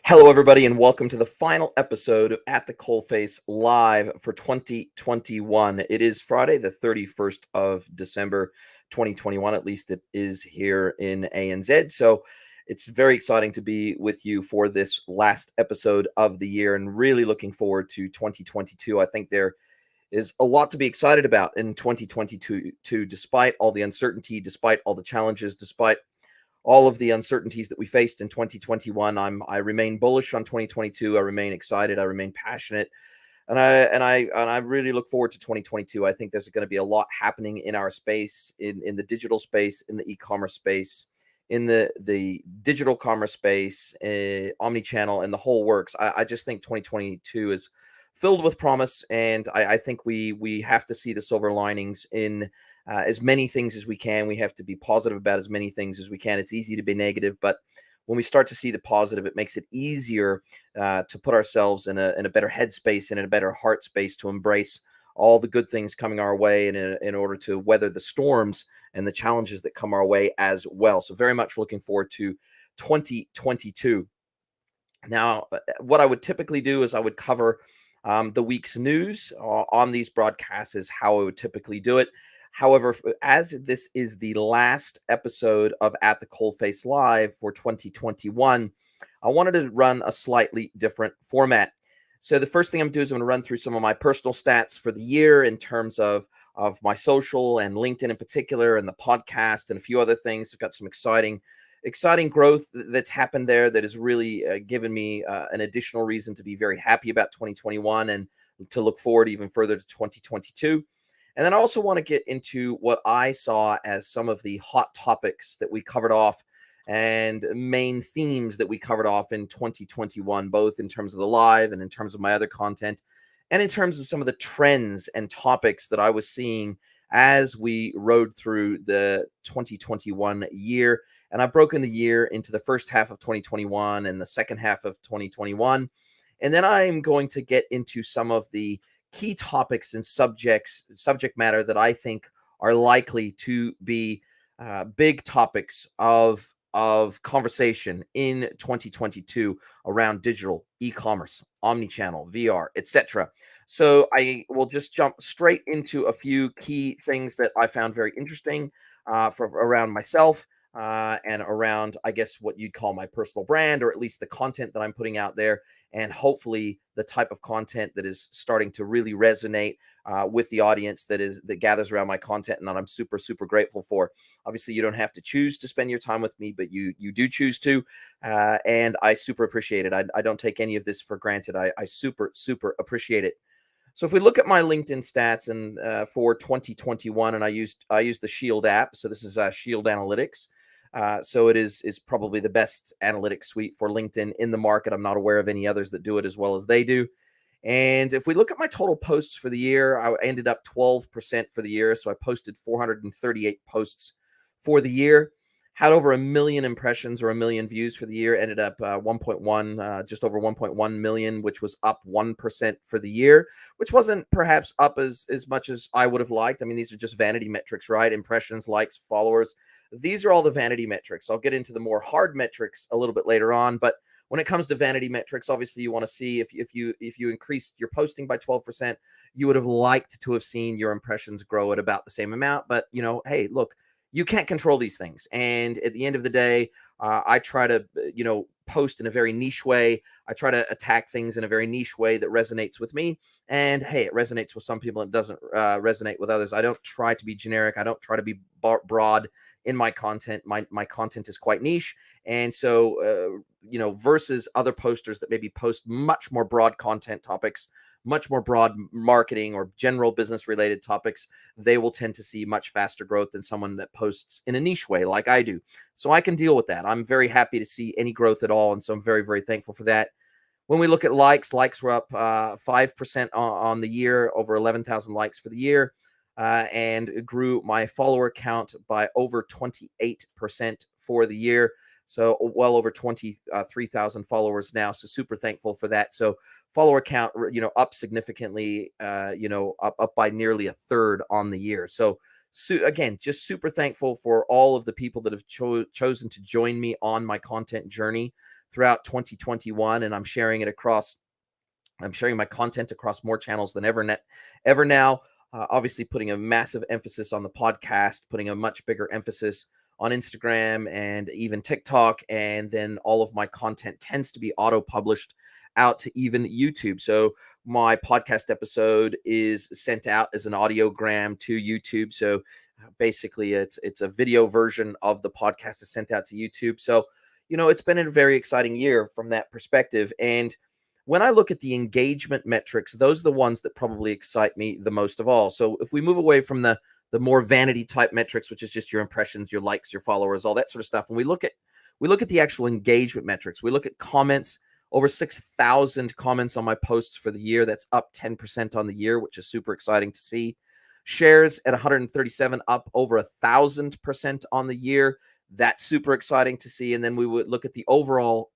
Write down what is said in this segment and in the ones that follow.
Hello, everybody, and welcome to the final episode of At the Coalface Live for 2021. It is Friday, the 31st of December, 2021. At least it is here in ANZ. So it's very exciting to be with you for this last episode of the year and really looking forward to 2022. I think there is a lot to be excited about in 2022, despite all the uncertainty, despite all the challenges, despite all of the uncertainties that we faced in 2021. I remain bullish on 2022. I remain excited. I remain passionate, and I really look forward to 2022. I think there's going to be a lot happening in our space, in the digital space, in the e-commerce space, in the digital commerce space, omni-channel, and the whole works. I just think 2022 is filled with promise, and I think we have to see the silver linings in as many things as we can. We have to be positive about as many things as we can. It's easy to be negative, but when we start to see the positive, it makes it easier to put ourselves in a better headspace and in a better heart space to embrace all the good things coming our way, and in order to weather the storms and the challenges that come our way as well. So very much looking forward to 2022. Now, what I would typically do is I would cover the week's news on these broadcasts, is how I would typically do it. However, as this is the last episode of At the Coalface Live for 2021, I wanted to run a slightly different format. So the first thing I'm going to do is I'm going to run through some of my personal stats for the year in terms of my social and LinkedIn in particular, and the podcast and a few other things. I've got some exciting growth that's happened there that has really given me an additional reason to be very happy about 2021 and to look forward even further to 2022. And then I also want to get into what I saw as some of the hot topics that we covered off and main themes that we covered off in 2021, both in terms of the live and in terms of my other content, and in terms of some of the trends and topics that I was seeing as we rode through the 2021 year. And I've broken the year into the first half of 2021 and the second half of 2021. And then I'm going to get into some of the key topics and subject matter that I think are likely to be big topics of conversation in 2022 around digital, e-commerce, omni-channel, VR, etc. So I will just jump straight into a few key things that I found very interesting around myself and around, I guess, what you'd call my personal brand, or at least the content that I'm putting out there, and hopefully the type of content that is starting to really resonate with the audience that gathers around my content, and that I'm super grateful for. Obviously, you don't have to choose to spend your time with me, but you do choose to, and I super appreciate it. I don't take any of this for granted. I super appreciate it. So if we look at my LinkedIn stats and for 2021, and I used the Shield app. So this is Shield Analytics. So it is probably the best analytics suite for LinkedIn in the market. I'm not aware of any others that do it as well as they do. And if we look at my total posts for the year, I ended up 12% for the year. So I posted 438 posts for the year, had over 1 million impressions or 1 million views for the year, ended up 1.1, just over 1.1 million, which was up 1% for the year, which wasn't perhaps up as much as I would have liked. I mean, these are just vanity metrics, right? Impressions, likes, followers. These are all the vanity metrics. I'll get into the more hard metrics a little bit later on, but when it comes to vanity metrics, obviously you want to see if you increased your posting by 12%, you would have liked to have seen your impressions grow at about the same amount. But hey, look, you can't control these things. And at the end of the day, I try to, post in a very niche way. I try to attack things in a very niche way that resonates with me. And hey, it resonates with some people. It doesn't resonate with others. I don't try to be generic. I don't try to be broad in my content. My content is quite niche. And so, versus other posters that maybe post much more broad content topics, much more broad marketing or general business related topics, they will tend to see much faster growth than someone that posts in a niche way like I do. So I can deal with that. I'm very happy to see any growth at all. And so I'm very thankful for that. When we look at likes were up 5% on the year, over 11,000 likes for the year, and grew my follower count by over 28% for the year. So well over 23,000 followers now. So super thankful for that. So follower count, up significantly, up by nearly a third on the year. So again, just super thankful for all of the people that have chosen to join me on my content journey throughout 2021, and I'm sharing my content across more channels than ever now. Obviously, putting a massive emphasis on the podcast, putting a much bigger emphasis on Instagram and even TikTok. And then all of my content tends to be auto-published out to even YouTube. So my podcast episode is sent out as an audiogram to YouTube. So basically, it's a video version of the podcast is sent out to YouTube. So, it's been a very exciting year from that perspective. And when I look at the engagement metrics, those are the ones that probably excite me the most of all. So if we move away from the more vanity type metrics, which is just your impressions, your likes, your followers, all that sort of stuff, and we look at the actual engagement metrics. We look at comments, over 6,000 comments on my posts for the year. That's up 10% on the year, which is super exciting to see. Shares at 137, up over 1,000% on the year. That's super exciting to see. And then we would look at the overall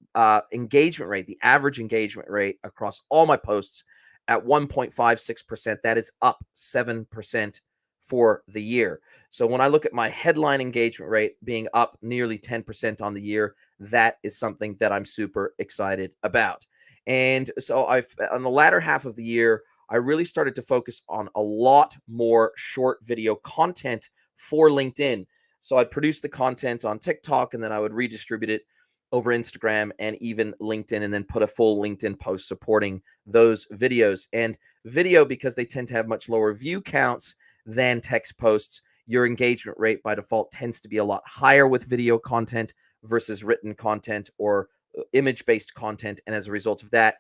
engagement rate, the average engagement rate across all my posts at 1.56%. That is up 7% for the year. So when I look at my headline engagement rate being up nearly 10% on the year, that is something that I'm super excited about. And so on the latter half of the year, I really started to focus on a lot more short video content for LinkedIn. So I'd produce the content on TikTok, and then I would redistribute it over Instagram and even LinkedIn, and then put a full LinkedIn post supporting those videos. And video, because they tend to have much lower view counts than text posts, your engagement rate by default tends to be a lot higher with video content versus written content or image-based content. And as a result of that,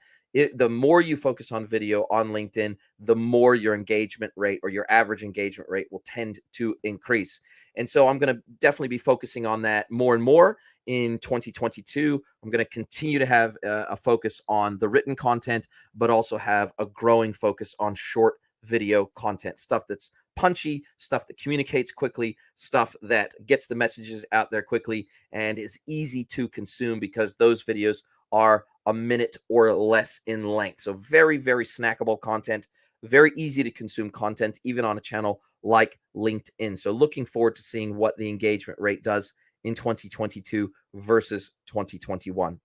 the more you focus on video on LinkedIn, the more your engagement rate or your average engagement rate will tend to increase. And so I'm going to definitely be focusing on that more and more in 2022. I'm going to continue to have a focus on the written content, but also have a growing focus on short video content, stuff that's punchy, stuff that communicates quickly, stuff that gets the messages out there quickly and is easy to consume, because those videos are a minute or less in length. So very, very snackable content, very easy to consume content, even on a channel like LinkedIn. So looking forward to seeing what the engagement rate does in 2022 versus 2021.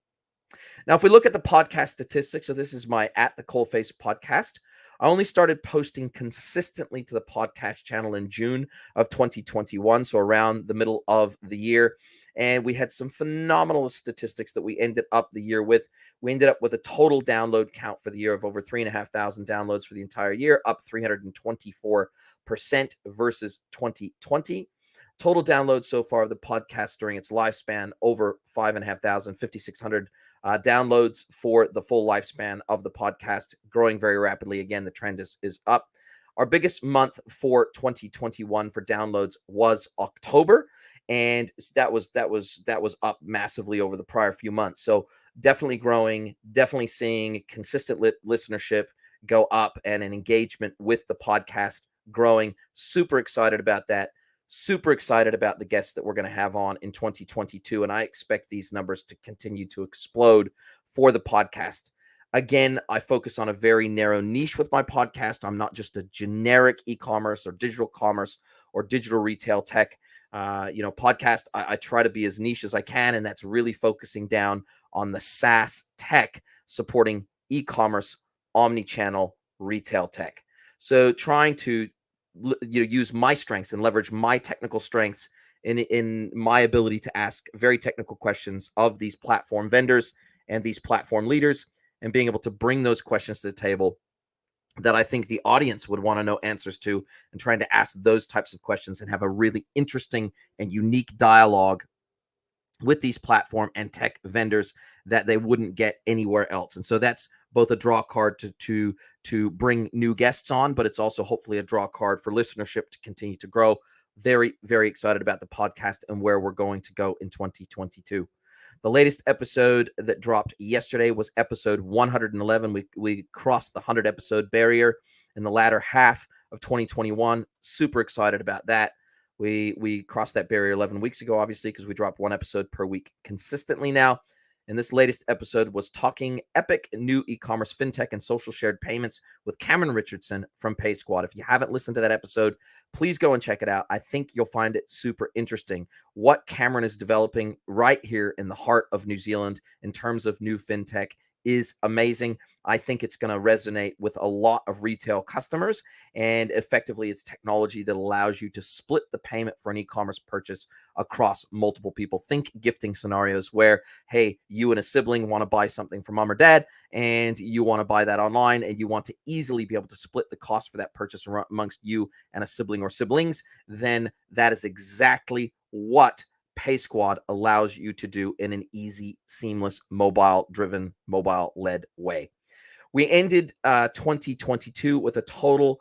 Now, if we look at the podcast statistics, so this is my At the Coalface podcast. I only started posting consistently to the podcast channel in June of 2021, so around the middle of the year. And we had some phenomenal statistics that we ended up the year with. We ended up with a total download count for the year of over 3,500 downloads for the entire year, up 324% versus 2020. Total downloads so far of the podcast during its lifespan, over 5,500, 5,600 downloads for the full lifespan of the podcast, growing very rapidly. Again, the trend is up. Our biggest month for 2021 for downloads was October, and that was up massively over the prior few months. So definitely growing, definitely seeing consistent listenership go up and an engagement with the podcast growing. Super excited about that. Super excited about the guests that we're going to have on in 2022. And I expect these numbers to continue to explode for the podcast. Again, I focus on a very narrow niche with my podcast. I'm not just a generic e-commerce or digital commerce or digital retail tech podcast. I try to be as niche as I can, and that's really focusing down on the SaaS tech supporting e-commerce, omni-channel retail tech. So trying to use my strengths and leverage my technical strengths in my ability to ask very technical questions of these platform vendors and these platform leaders, and being able to bring those questions to the table that I think the audience would want to know answers to, and trying to ask those types of questions and have a really interesting and unique dialogue with these platform and tech vendors that they wouldn't get anywhere else. And so that's both a draw card to bring new guests on, but it's also hopefully a draw card for listenership to continue to grow. Very, very excited about the podcast and where we're going to go in 2022. The latest episode that dropped yesterday was episode 111. We crossed the 100 episode barrier in the latter half of 2021. Super excited about that. We crossed that barrier 11 weeks ago, obviously, because we drop one episode per week consistently now. And this latest episode was talking epic new e-commerce fintech and social shared payments with Cameron Richardson from PaySquad. If you haven't listened to that episode, please go and check it out. I think you'll find it super interesting. What Cameron is developing right here in the heart of New Zealand in terms of new fintech is amazing. I think it's going to resonate with a lot of retail customers, and effectively it's technology that allows you to split the payment for an e-commerce purchase across multiple people. Think gifting scenarios where, hey, you and a sibling want to buy something from mom or dad, and you want to buy that online, and you want to easily be able to split the cost for that purchase amongst you and a sibling or siblings. Then that is exactly what PaySquad allows you to do in an easy, seamless, mobile-driven, mobile-led way. We ended 2022 with a total,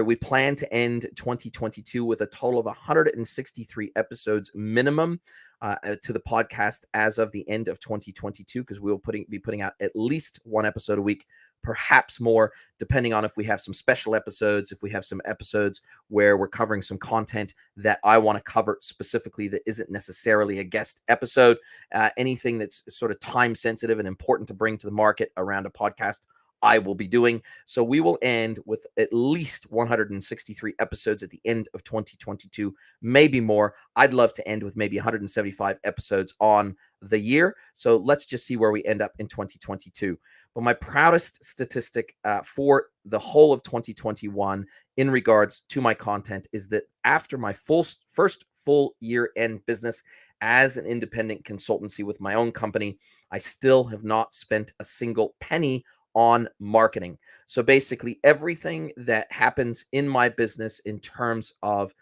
we plan to end 2022 with a total of 163 episodes minimum to the podcast as of the end of 2022, because we will be putting out at least one episode a week, perhaps more, depending on if we have some special episodes, if we have some episodes where we're covering some content that I want to cover specifically that isn't necessarily a guest episode, anything that's sort of time sensitive and important to bring to the market around a podcast, I will be doing. So we will end with at least 163 episodes at the end of 2022, maybe more. I'd love to end with maybe 175 episodes on the year. So let's just see where we end up in 2022. But my proudest statistic for the whole of 2021 in regards to my content is that after my first full year-end business as an independent consultancy with my own company, I still have not spent a single penny on marketing. So basically everything that happens in my business in terms of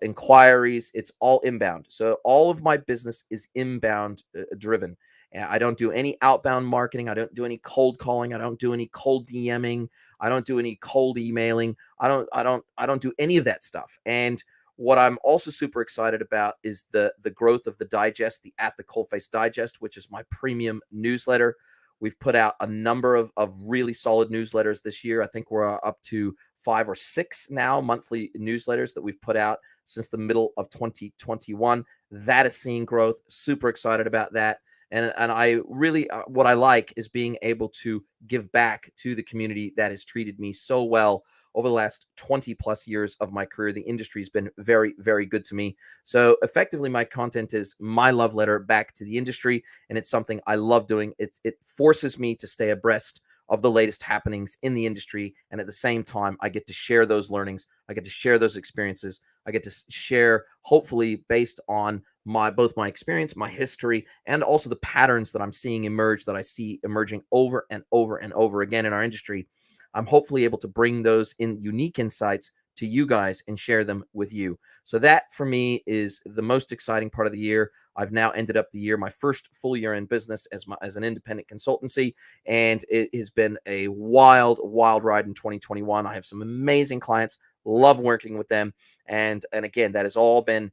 inquiries, it's all inbound. So all of my business is inbound driven. And I don't do any outbound marketing. I don't do any cold calling. I don't do any cold DMing. I don't do any cold emailing. I don't do any of that stuff. And what I'm also super excited about is the growth of the digest, the At the Coalface Digest, which is my premium newsletter. We've put out a number of really solid newsletters this year. I think we're up to 5 or 6 now monthly newsletters that we've put out since the middle of 2021. That is seeing growth. Super excited about that. And I really, what I like is being able to give back to the community that has treated me so well over the last 20 plus years of my career. The industry has been very, very good to me. So effectively, my content is my love letter back to the industry, and it's something I love doing. It forces me to stay abreast of the latest happenings in the industry, and at the same time, I get to share those learnings. I get to share those experiences. I get to share, hopefully, based on both my experience, my history, and also the patterns that I'm seeing emerge, that I see emerging over and over and over again in our industry. I'm hopefully able to bring those unique insights to you guys and share them with you. So that for me is the most exciting part of the year. I've now ended up the year, my first full year in business as an independent consultancy, and it has been a wild ride in 2021. I have some amazing clients, love working with them, and again, that has all been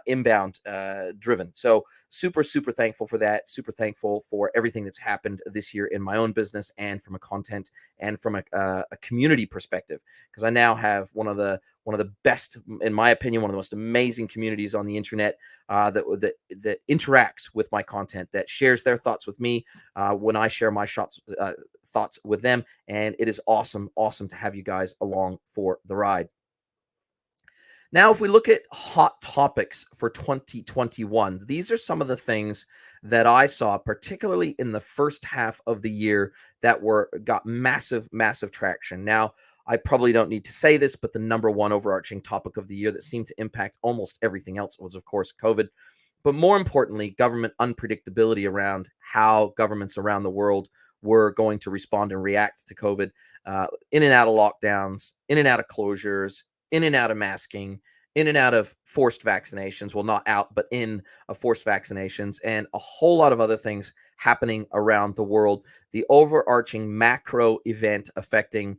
inbound driven. So super thankful for that. Super thankful for everything that's happened this year in my own business and from a content and from a community perspective, because I now have one of the best, in my opinion, one of the most amazing communities on the internet that interacts with my content, that shares their thoughts with me when I share my thoughts with them. And it is awesome to have you guys along for the ride. Now, if we look at hot topics for 2021, these are some of the things that I saw, particularly in the first half of the year, that got massive traction. Now, I probably don't need to say this, but the number one overarching topic of the year that seemed to impact almost everything else was, of course, COVID. But more importantly, government unpredictability around how governments around the world were going to respond and react to COVID, in and out of lockdowns, in and out of closures, in and out of masking, in and out of forced vaccinations. Well, not out, but in forced vaccinations, and a whole lot of other things happening around the world. The overarching macro event affecting,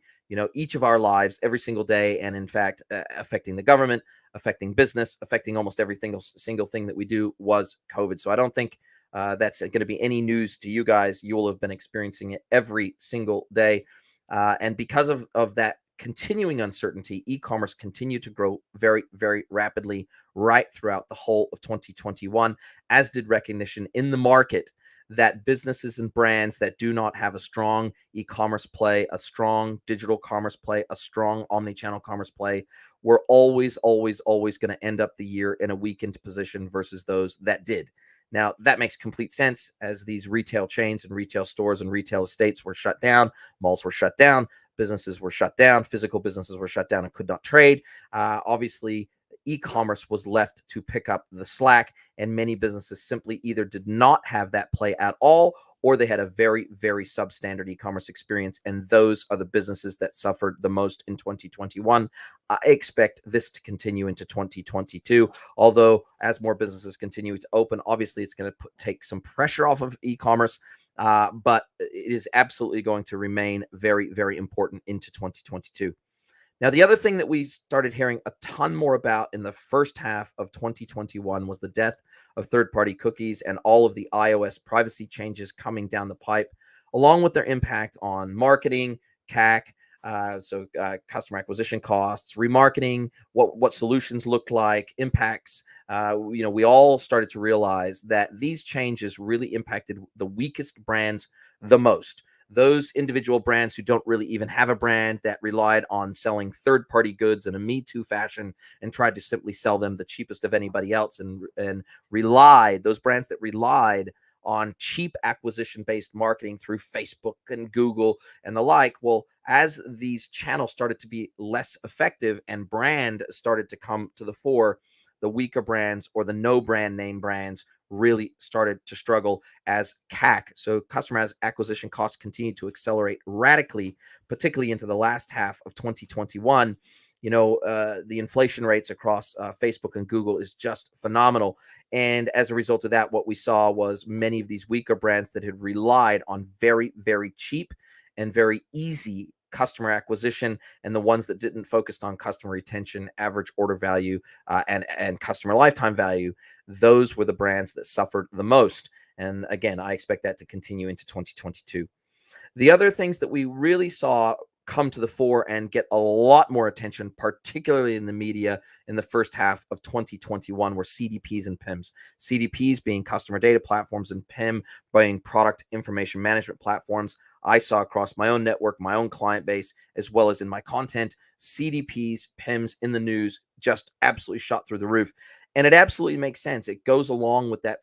each of our lives every single day, and in fact, affecting the government, affecting business, affecting almost every single thing that we do, was COVID. So I don't think that's going to be any news to you guys. You will have been experiencing it every single day. And because of that continuing uncertainty, e-commerce continued to grow very, very rapidly right throughout the whole of 2021, as did recognition in the market that businesses and brands that do not have a strong e-commerce play, a strong digital commerce play, a strong omni-channel commerce play, we're always, always, always going to end up the year in a weakened position versus those that did. Now, that makes complete sense as these retail chains and retail stores and retail estates were shut down, malls were shut down, businesses were shut down, physical businesses were shut down and could not trade. Obviously, e-commerce was left to pick up the slack, and many businesses simply either did not have that play at all, or they had a very, very substandard e-commerce experience, and those are the businesses that suffered the most in 2021. I expect this to continue into 2022, although as more businesses continue to open, obviously it's going to take some pressure off of e-commerce, but it is absolutely going to remain very, very important into 2022. Now, the other thing that we started hearing a ton more about in the first half of 2021 was the death of third-party cookies and all of the iOS privacy changes coming down the pipe, along with their impact on marketing, CAC, customer acquisition costs, remarketing, what solutions look like, impacts. We all started to realize that these changes really impacted the weakest brands the most. Those individual brands who don't really even have a brand, that relied on selling third-party goods in a Me Too fashion and tried to simply sell them the cheapest of anybody else, and those brands that relied on cheap acquisition-based marketing through Facebook and Google and the like. Well, as these channels started to be less effective and brand started to come to the fore, the weaker brands or the no brand name brands really started to struggle as CAC. So customer acquisition costs continued to accelerate radically, particularly into the last half of 2021. The inflation rates across Facebook and Google is just phenomenal. And as a result of that, what we saw was many of these weaker brands that had relied on very, very cheap and very easy customer acquisition, and the ones that didn't focus on customer retention, average order value, and customer lifetime value, those were the brands that suffered the most. And again, I expect that to continue into 2022. The other things that we really saw come to the fore and get a lot more attention, particularly in the media in the first half of 2021, were CDPs and PIMs. CDPs being customer data platforms and PIM being product information management platforms. I saw across my own network, my own client base, as well as in my content, CDPs, PIMs in the news just absolutely shot through the roof. And it absolutely makes sense. It goes along with that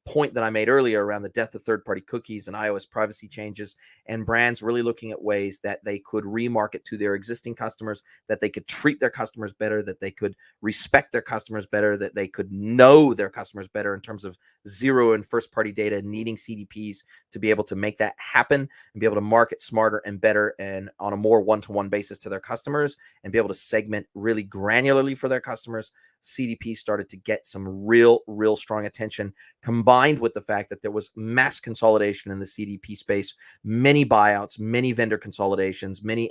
point that I made earlier around the death of third-party cookies and iOS privacy changes, and brands really looking at ways that they could remarket to their existing customers, that they could treat their customers better, that they could respect their customers better, that they could know their customers better in terms of zero and first-party data, needing CDPs to be able to make that happen and be able to market smarter and better and on a more one-to-one basis to their customers and be able to segment really granularly for their customers. CDP started to get some real strong attention, combined with the fact that there was mass consolidation in the CDP space, many buyouts, many vendor consolidations, many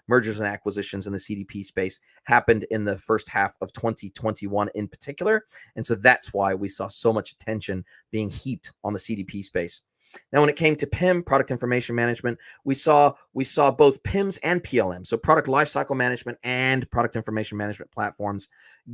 mergers and acquisitions in the CDP space happened in the first half of 2021 in particular. And so that's why we saw so much attention being heaped on the CDP space. Now, when it came to PIM, product information management, we saw both PIMs and PLM, so product lifecycle management and product information management platforms,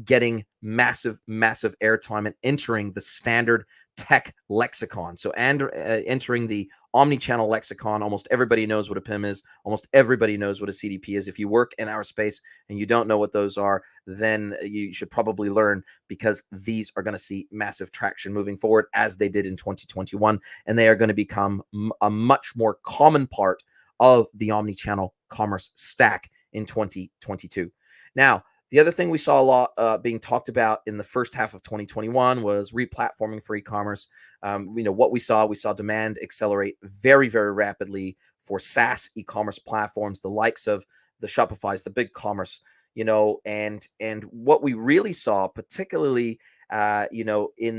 getting massive airtime and entering the standard tech lexicon. So, entering the omni-channel lexicon. Almost everybody knows what a PIM is. Almost everybody knows what a CDP is. If you work in our space and you don't know what those are, then you should probably learn, because these are going to see massive traction moving forward, as they did in 2021, and they are going to become a much more common part of the omni-channel commerce stack in 2022. Now, the other thing we saw a lot being talked about in the first half of 2021 was replatforming for e-commerce. What we saw demand accelerate very, very rapidly for SaaS e-commerce platforms, the likes of the Shopify's, the BigCommerce, and what we really saw, particularly, in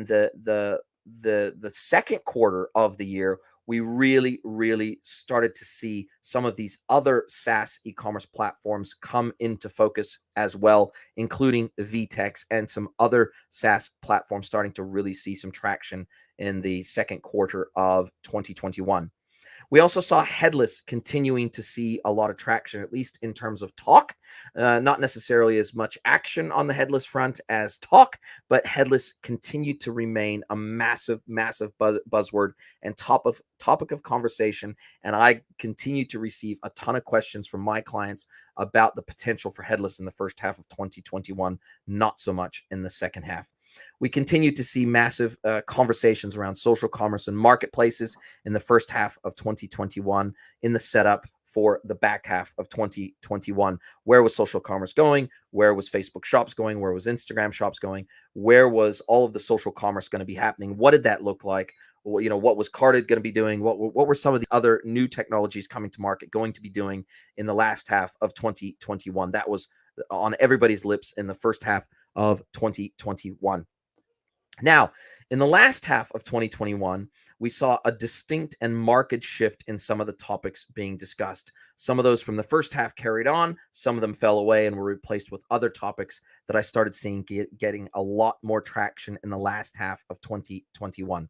the second quarter of the year, we really started to see some of these other SaaS e-commerce platforms come into focus as well, including VTEX and some other SaaS platforms starting to really see some traction in the second quarter of 2021. We also saw headless continuing to see a lot of traction, at least in terms of talk. Not necessarily as much action on the headless front as talk, but headless continued to remain a massive, massive buzzword and topic of conversation. And I continue to receive a ton of questions from my clients about the potential for headless in the first half of 2021, not so much in the second half. We continue to see massive conversations around social commerce and marketplaces in the first half of 2021 in the setup for the back half of 2021. Where was social commerce going? Where was Facebook shops going? Where was Instagram shops going? Where was all of the social commerce going to be happening? What did that look like? What was Carded going to be doing? What were some of the other new technologies coming to market going to be doing in the last half of 2021? That was on everybody's lips in the first half of 2021. Now, in the last half of 2021, we saw a distinct and marked shift in some of the topics being discussed. Some of those from the first half carried on, some of them fell away and were replaced with other topics that I started seeing getting a lot more traction in the last half of 2021.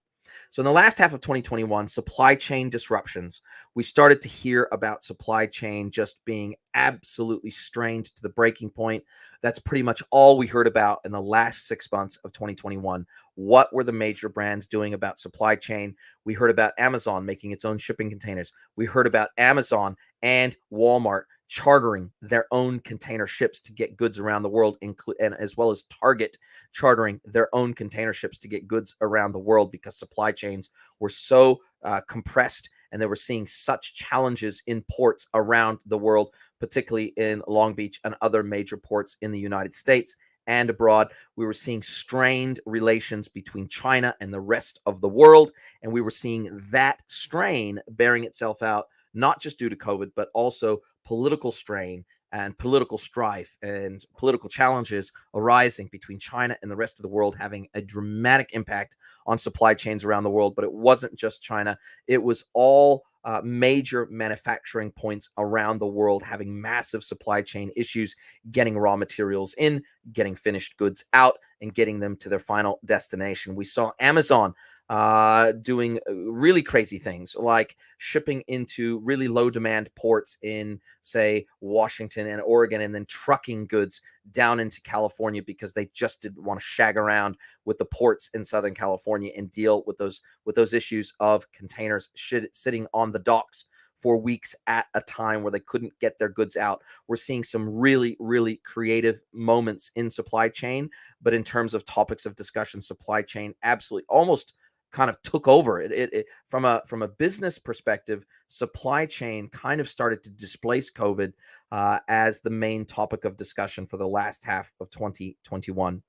So in the last half of 2021, supply chain disruptions, we started to hear about supply chain just being absolutely strained to the breaking point. That's pretty much all we heard about in the last 6 months of 2021. What were the major brands doing about supply chain? We heard about Amazon making its own shipping containers. We heard about Amazon and Walmart chartering their own container ships to get goods around the world, and as well as Target chartering their own container ships to get goods around the world because supply chains were so compressed, and they were seeing such challenges in ports around the world, particularly in Long Beach and other major ports in the United States and abroad. We were seeing strained relations between China and the rest of the world, and we were seeing that strain bearing itself out, not just due to COVID, but also political strain and political strife and political challenges arising between China and the rest of the world, having a dramatic impact on supply chains around the world. But it wasn't just China. It was all major manufacturing points around the world having massive supply chain issues, getting raw materials in, getting finished goods out, and getting them to their final destination. We saw Amazon doing really crazy things like shipping into really low demand ports in, say, Washington and Oregon, and then trucking goods down into California because they just didn't want to shag around with the ports in Southern California and deal with those issues of containers sitting on the docks for weeks at a time where they couldn't get their goods out. We're seeing some really, really creative moments in supply chain, but in terms of topics of discussion, supply chain absolutely almost kind of took over. It from a business perspective, supply chain kind of started to displace COVID as the main topic of discussion for the last half of 2021.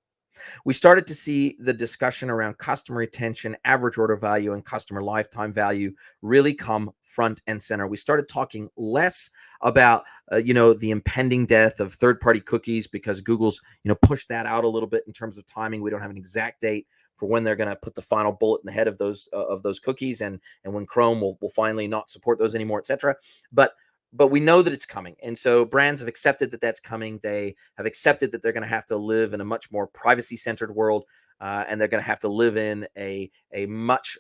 We started to see the discussion around customer retention, average order value, and customer lifetime value really come front and center. We started talking less about the impending death of third-party cookies because Google's pushed that out a little bit in terms of timing. We don't have an exact date for when they're going to put the final bullet in the head of those cookies, and when Chrome will finally not support those anymore, etc. But we know that it's coming. And so brands have accepted that that's coming. They have accepted that they're going to have to live in a much more privacy-centered world, and they're going to have to live in a much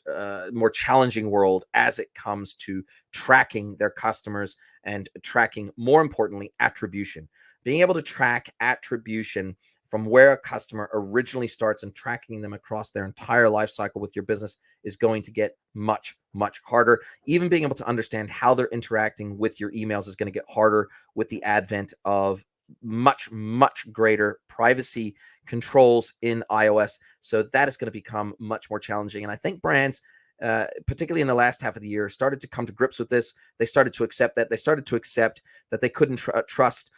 more challenging world as it comes to tracking their customers and tracking, more importantly, attribution. Being able to track attribution from where a customer originally starts and tracking them across their entire life cycle with your business is going to get much, much harder. Even being able to understand how they're interacting with your emails is going to get harder with the advent of much, much greater privacy controls in iOS. So that is going to become much more challenging. And I think brands, particularly in the last half of the year, started to come to grips with this. They started to accept that. They started to accept that they couldn't trust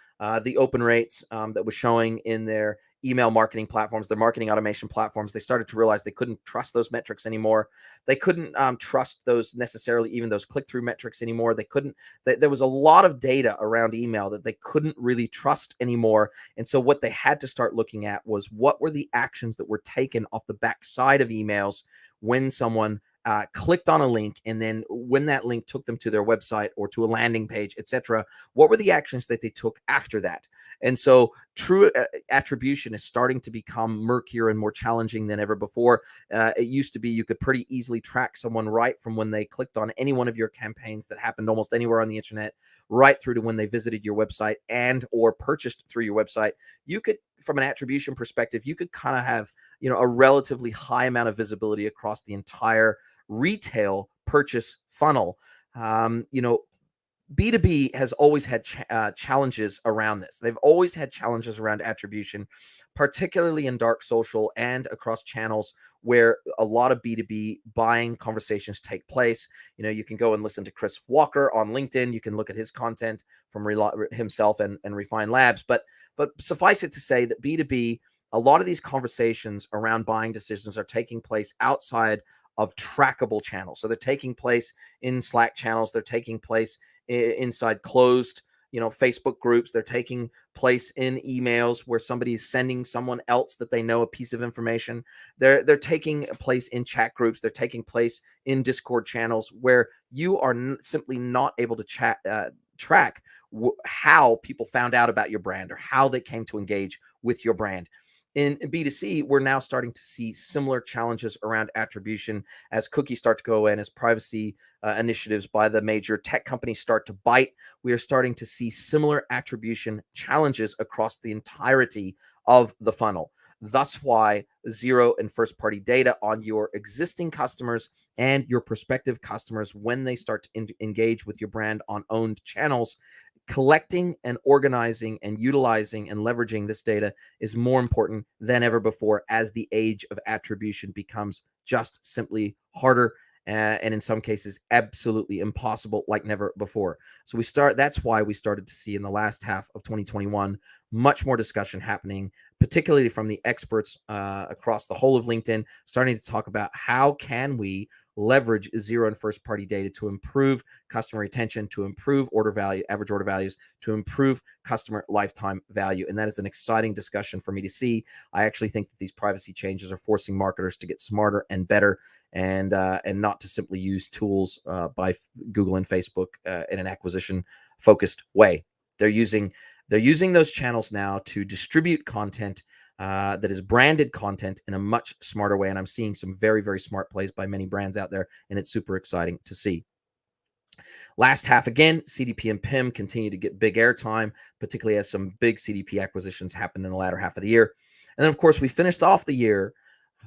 the open rates that was showing in their email marketing platforms, their marketing automation platforms. They started to realize they couldn't trust those metrics anymore. They couldn't trust those necessarily, even those click-through metrics anymore. There was a lot of data around email that they couldn't really trust anymore. And so what they had to start looking at was what were the actions that were taken off the backside of emails when someone clicked on a link, and then when that link took them to their website or to a landing page, etc., what were the actions that they took after that? And so true attribution is starting to become murkier and more challenging than ever before. It used to be you could pretty easily track someone right from when they clicked on any one of your campaigns that happened almost anywhere on the internet, right through to when they visited your website and or purchased through your website. You could, from an attribution perspective, you could kind of have, a relatively high amount of visibility across the entire retail purchase funnel. B2B has always had challenges around this. They've always had challenges around attribution, particularly in dark social and across channels where a lot of B2B buying conversations take place. You can go and listen to Chris Walker on LinkedIn. You can look at his content from himself and Refine Labs. But suffice it to say that B2B, a lot of these conversations around buying decisions are taking place outside of trackable channels. So they're taking place in Slack channels. They're taking place inside closed, Facebook groups. They're taking place in emails where somebody's sending someone else that they know a piece of information. They're taking place in chat groups. They're taking place in Discord channels where you are simply not able to track how people found out about your brand or how they came to engage with your brand. In B2C, we're now starting to see similar challenges around attribution as cookies start to go away and as privacy initiatives by the major tech companies start to bite. We are starting to see similar attribution challenges across the entirety of the funnel. Thus why zero and first-party data on your existing customers and your prospective customers, when they start to engage with your brand on owned channels, collecting and organizing and utilizing and leveraging this data is more important than ever before as the age of attribution becomes just simply harder and in some cases absolutely impossible like never before. So that's why we started to see in the last half of 2021 much more discussion happening, particularly from the experts across the whole of LinkedIn, starting to talk about how can we leverage zero and first party data to improve customer retention, to improve average order values, to improve customer lifetime value. And that is an exciting discussion for me to see. I actually think that these privacy changes are forcing marketers to get smarter and better, and not to simply use tools by Google and Facebook in an acquisition focused way. They're using those channels now to distribute content that is branded content in a much smarter way. And I'm seeing some very, very smart plays by many brands out there, and it's super exciting to see. Last half, again, CDP and PIM continue to get big airtime, particularly as some big CDP acquisitions happened in the latter half of the year. And then, of course, we finished off the year,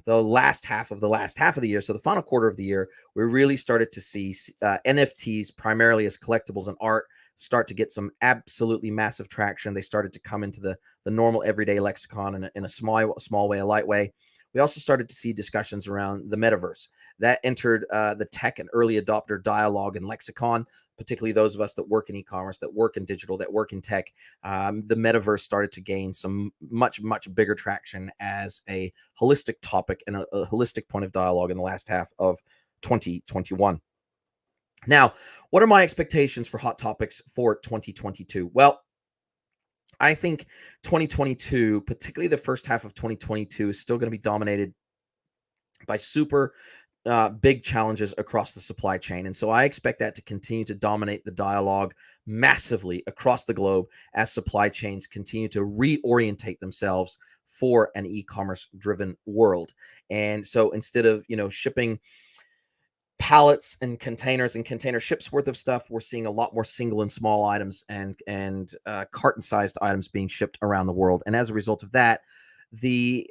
the last half of the year. So the final quarter of the year, we really started to see NFTs, primarily as collectibles and art, start to get some absolutely massive traction. They started to come into the normal everyday lexicon in a small way, a light way. We also started to see discussions around the metaverse that entered the tech and early adopter dialogue and lexicon, particularly those of us that work in e-commerce, that work in digital, that work in tech. The metaverse started to gain some much, much bigger traction as a holistic topic and a holistic point of dialogue in the last half of 2021. Now, what are my expectations for hot topics for 2022? Well, I think 2022, particularly the first half of 2022, is still going to be dominated by super big challenges across the supply chain. And so I expect that to continue to dominate the dialogue massively across the globe as supply chains continue to reorientate themselves for an e-commerce driven world. And so instead of, shipping pallets and container ships worth of stuff, we're seeing a lot more single and small items and carton sized items being shipped around the world. And as a result of that, the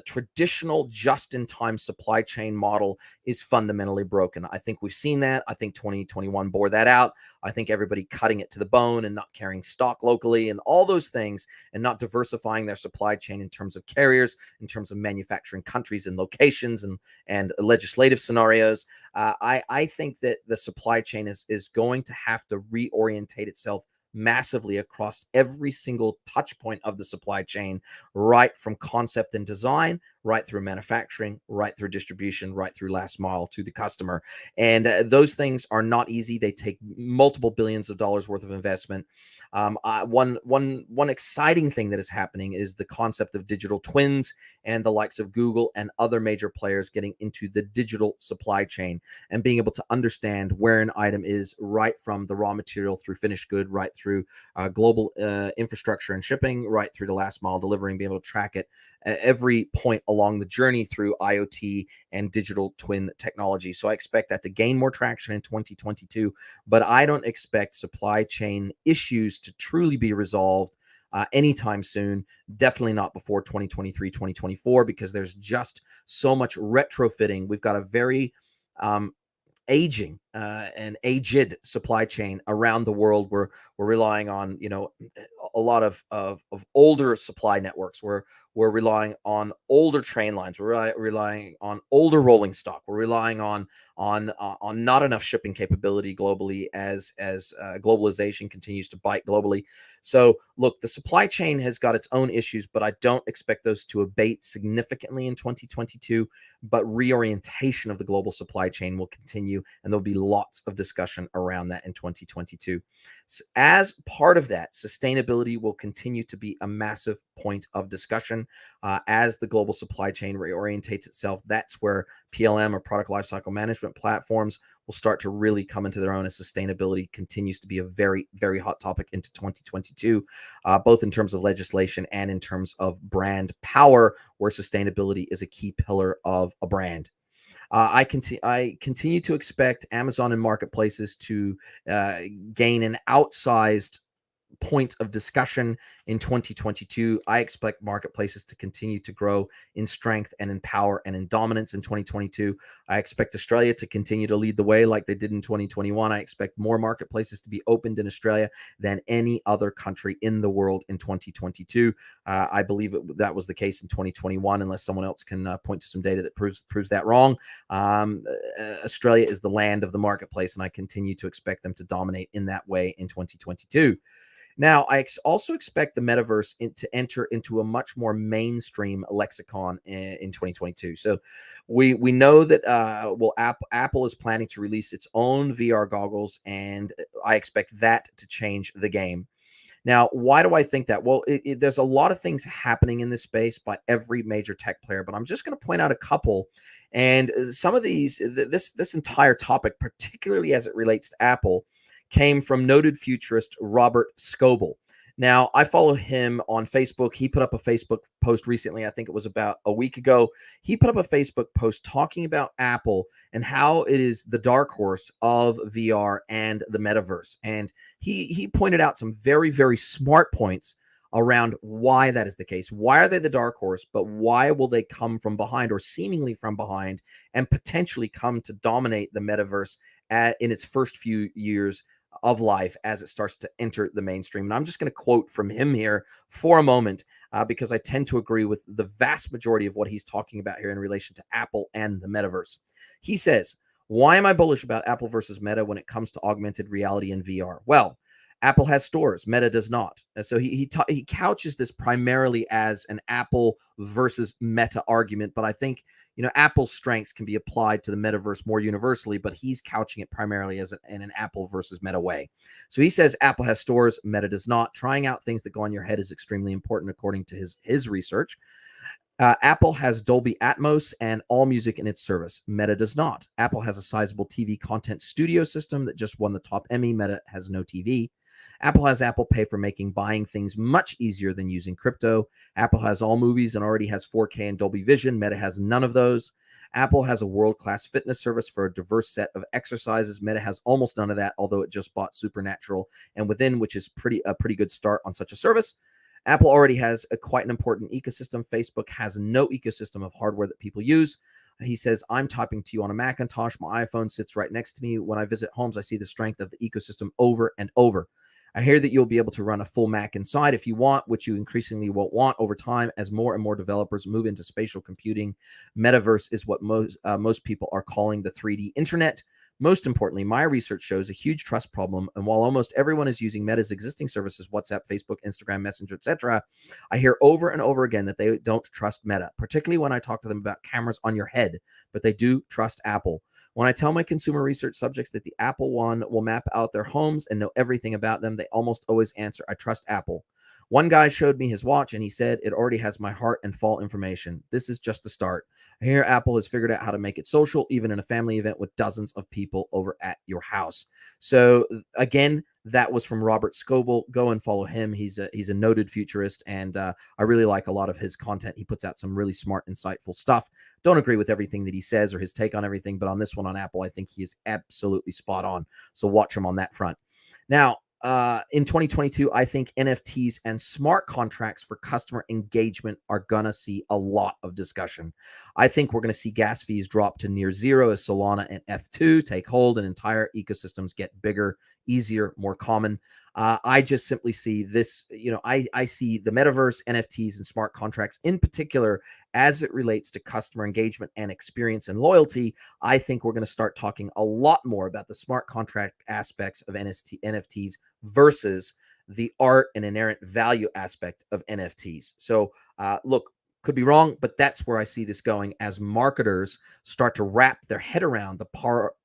traditional just-in-time supply chain model is fundamentally broken. I think we've seen that. I think 2021 bore that out. I think everybody cutting it to the bone and not carrying stock locally and all those things, and not diversifying their supply chain in terms of carriers, in terms of manufacturing countries and locations and legislative scenarios. I think that the supply chain is going to have to reorientate itself massively across every single touch point of the supply chain, right from concept and design, right through manufacturing, right through distribution, right through last mile to the customer. And those things are not easy. They take multiple billions of dollars worth of investment. One exciting thing that is happening is the concept of digital twins, and the likes of Google and other major players getting into the digital supply chain and being able to understand where an item is, right from the raw material through finished good, right through global infrastructure and shipping, right through the last mile delivery, and being able to track it at every point along the journey through IoT and digital twin technology. So I expect that to gain more traction in 2022, but I don't expect supply chain issues to truly be resolved anytime soon. Definitely not before 2023, 2024, because there's just so much retrofitting. We've got a very aging and aged supply chain around the world. We're relying on, a lot of older supply networks. We're relying on older train lines. We're relying on older rolling stock. We're relying on not enough shipping capability globally as globalization continues to bite globally. So look, the supply chain has got its own issues, but I don't expect those to abate significantly in 2022. But reorientation of the global supply chain will continue, and there'll be lots of discussion around that in 2022. So as part of that, sustainability will continue to be a massive point of discussion as the global supply chain reorientates itself. That's where PLM, or product lifecycle management platforms, will start to really come into their own, as sustainability continues to be a very, very hot topic into 2022, both in terms of legislation and in terms of brand power, where sustainability is a key pillar of a brand. I continue to expect Amazon and marketplaces to gain an outsized point of discussion in 2022. I expect marketplaces to continue to grow in strength and in power and in dominance in 2022. I expect Australia to continue to lead the way like they did in 2021. I expect more marketplaces to be opened in Australia than any other country in the world in 2022. I believe that was the case in 2021, unless someone else can point to some data that proves that wrong. Australia is the land of the marketplace, and I continue to expect them to dominate in that way in 2022. Now, I also expect the metaverse to enter into a much more mainstream lexicon in 2022. So we know that Apple is planning to release its own VR goggles, and I expect that to change the game. Now, why do I think that? Well, there's a lot of things happening in this space by every major tech player, but I'm just going to point out a couple. And some of these, this entire topic, particularly as it relates to Apple, came from noted futurist Robert Scoble. Now, I follow him on Facebook. He put up a Facebook post recently. I think it was about a week ago. He put up a Facebook post talking about Apple and how it is the dark horse of VR and the metaverse. And he pointed out some very, very smart points around why that is the case. Why are they the dark horse, but why will they come from behind, or seemingly from behind, and potentially come to dominate the metaverse in its first few years of life as it starts to enter the mainstream? And I'm just going to quote from him here for a moment, because I tend to agree with the vast majority of what he's talking about here in relation to Apple and the metaverse. He says, "Why am I bullish about Apple versus Meta when it comes to augmented reality and VR? Well, Apple has stores, Meta does not." And so he couches this primarily as an Apple versus Meta argument, but I think Apple's strengths can be applied to the metaverse more universally, but he's couching it primarily as in an Apple versus Meta way. So he says Apple has stores, Meta does not. Trying out things that go on your head is extremely important, according to his research. Apple has Dolby Atmos and all music in its service. Meta does not. Apple has a sizable TV content studio system that just won the top Emmy. Meta has no TV. Apple has Apple Pay for making buying things much easier than using crypto. Apple has all movies and already has 4K and Dolby Vision. Meta has none of those. Apple has a world-class fitness service for a diverse set of exercises. Meta has almost none of that, although it just bought Supernatural and Within, which is a pretty good start on such a service. Apple already has quite an important ecosystem. Facebook has no ecosystem of hardware that people use. He says, "I'm typing to you on a Macintosh. My iPhone sits right next to me. When I visit homes, I see the strength of the ecosystem over and over. I hear that you'll be able to run a full Mac inside if you want, which you increasingly won't want over time as more and more developers move into spatial computing. Metaverse is what most people are calling the 3D internet. Most importantly, my research shows a huge trust problem, and while almost everyone is using Meta's existing services, WhatsApp, Facebook, Instagram, Messenger, etc., I hear over and over again that they don't trust Meta, particularly when I talk to them about cameras on your head, but they do trust Apple. When I tell my consumer research subjects that the Apple One will map out their homes and know everything about them, they almost always answer, I trust Apple. One guy showed me his watch and he said it already has my heart and fall information. This is just the start. I hear Apple has figured out how to make it social, even in a family event with dozens of people over at your house. So again, that was from Robert Scoble. Go and follow him. He's a noted futurist, and I really like a lot of his content. He puts out some really smart, insightful stuff. Don't agree with everything that he says or his take on everything, but on this one on Apple, I think he is absolutely spot on. So watch him on that front. Now, in 2022, I think NFTs and smart contracts for customer engagement are going to see a lot of discussion. I think we're going to see gas fees drop to near zero as Solana and Eth2 take hold and entire ecosystems get bigger, easier, more common. I just simply see this, I see the metaverse, NFTs, and smart contracts in particular as it relates to customer engagement and experience and loyalty. I think we're going to start talking a lot more about the smart contract aspects of NFTs versus the art and inherent value aspect of NFTs. So, look, could be wrong, but that's where I see this going as marketers start to wrap their head around the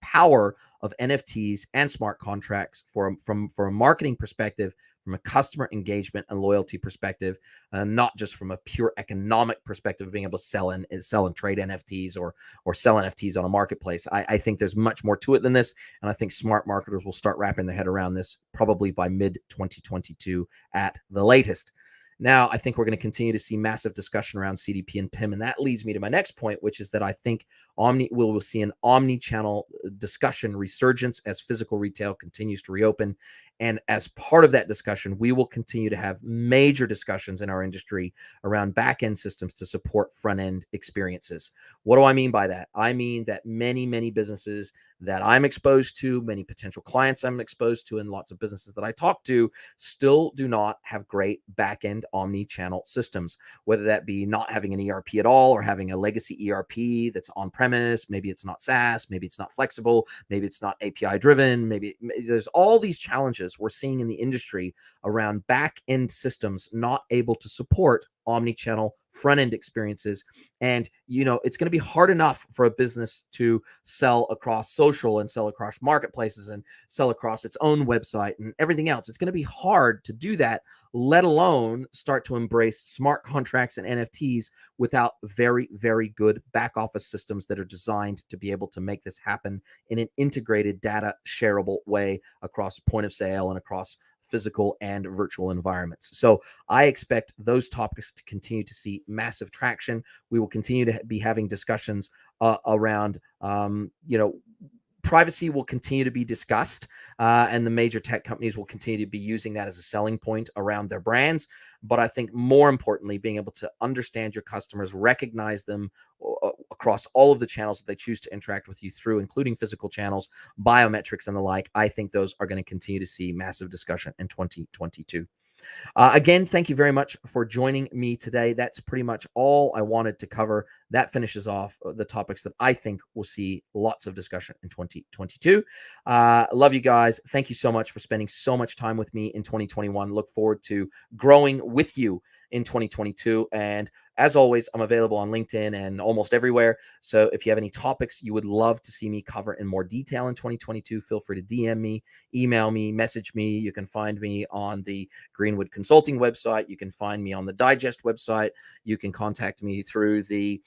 power of NFTs and smart contracts from a marketing perspective, from a customer engagement and loyalty perspective, not just from a pure economic perspective of being able to sell and trade NFTs or sell NFTs on a marketplace. I think there's much more to it than this, and I think smart marketers will start wrapping their head around this probably by mid 2022 at the latest. Now, I think we're going to continue to see massive discussion around CDP and PIM, and that leads me to my next point, which is that I think we'll see an omni-channel discussion resurgence as physical retail continues to reopen. And as part of that discussion, we will continue to have major discussions in our industry around back-end systems to support front-end experiences. What do I mean by that? I mean that many, many businesses that I'm exposed to, many potential clients I'm exposed to, and lots of businesses that I talk to still do not have great back-end omni-channel systems, whether that be not having an ERP at all or having a legacy ERP that's on-premise. Maybe it's not SaaS, maybe it's not flexible, maybe it's not API driven, maybe there's all these challenges we're seeing in the industry around back-end systems not able to support omni-channel front-end experiences. And it's going to be hard enough for a business to sell across social and sell across marketplaces and sell across its own website and everything else. It's going to be hard to do that, let alone start to embrace smart contracts and NFTs without very, very good back office systems that are designed to be able to make this happen in an integrated data shareable way across point of sale and across physical and virtual environments. So I expect those topics to continue to see massive traction. We will continue to be having discussions around, privacy will continue to be discussed, and the major tech companies will continue to be using that as a selling point around their brands. But I think more importantly, being able to understand your customers, recognize them across all of the channels that they choose to interact with you through, including physical channels, biometrics, and the like, I think those are going to continue to see massive discussion in 2022. Again, thank you very much for joining me today. That's pretty much all I wanted to cover. That finishes off the topics that I think will see lots of discussion in 2022. Love you guys. Thank you so much for spending so much time with me in 2021. Look forward to growing with you in 2022. And as always, I'm available on LinkedIn and almost everywhere. So if you have any topics you would love to see me cover in more detail in 2022, feel free to DM me, email me, message me. You can find me on the Greenwood Consulting website. You can find me on the Digest website. You can contact me through the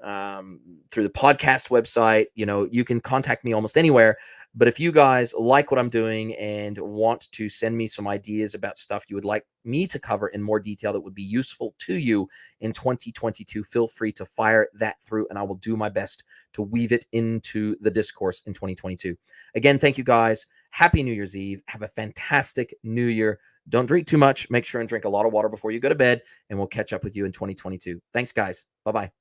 podcast website. You can contact me almost anywhere. But if you guys like what I'm doing and want to send me some ideas about stuff you would like me to cover in more detail that would be useful to you in 2022, feel free to fire that through, and I will do my best to weave it into the discourse in 2022. Again, thank you guys. Happy New Year's Eve. Have a fantastic New Year. Don't drink too much. Make sure and drink a lot of water before you go to bed, and we'll catch up with you in 2022. Thanks, guys. Bye-bye.